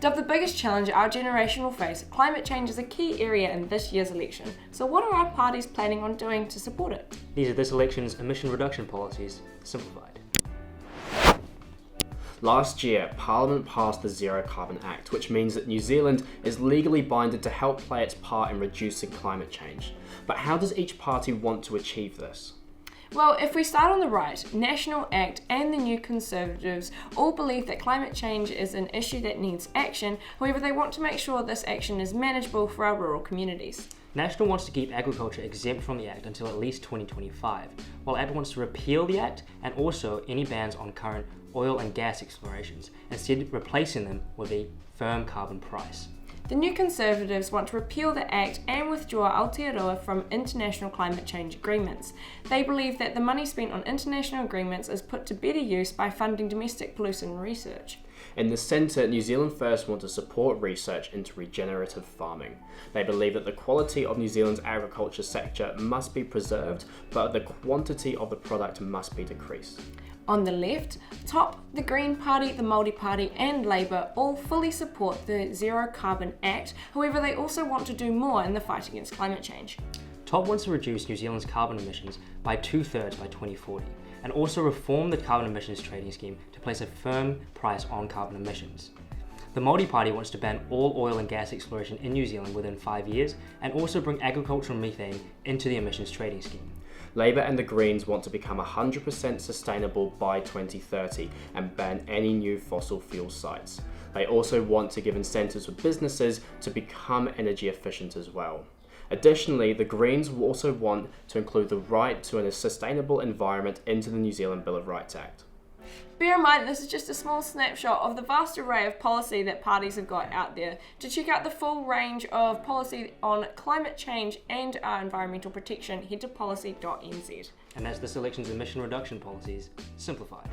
Dubbed the biggest challenge our generation will face, climate change is a key area in this year's election. So what are our parties planning on doing to support it? These are this election's emission reduction policies, simplified. Last year, Parliament passed the Zero Carbon Act, which means that New Zealand is legally binded to help play its part in reducing climate change. But how does each party want to achieve this? Well, if we start on the right, National Act and the New Conservatives all believe that climate change is an issue that needs action. However, they want to make sure this action is manageable for our rural communities. National wants to keep agriculture exempt from the Act until at least 2025, while Abbott wants to repeal the Act and also any bans on current oil and gas explorations, instead replacing them with a firm carbon price. The New Conservatives want to repeal the Act and withdraw Aotearoa from international climate change agreements. They believe that the money spent on international agreements is put to better use by funding domestic pollution research. In the centre, New Zealand First want to support research into regenerative farming. They believe that the quality of New Zealand's agriculture sector must be preserved, but the quantity of the product must be decreased. On the left, TOP, the Green Party, the Māori Party and Labour all fully support the Zero Carbon Act. However, they also want to do more in the fight against climate change. TOP wants to reduce New Zealand's carbon emissions by 2/3 by 2040 and also reform the carbon emissions trading scheme to place a firm price on carbon emissions. The Māori Party wants to ban all oil and gas exploration in New Zealand within 5 years and also bring agricultural methane into the emissions trading scheme. Labour and the Greens want to become 100% sustainable by 2030 and ban any new fossil fuel sites. They also want to give incentives for businesses to become energy efficient as well. Additionally, the Greens will also want to include the right to a sustainable environment into the New Zealand Bill of Rights Act. Bear in mind, this is just a small snapshot of the vast array of policy that parties have got out there. To check out the full range of policy on climate change and our environmental protection, head to policy.nz. And that's this election's emission reduction policies, simplified.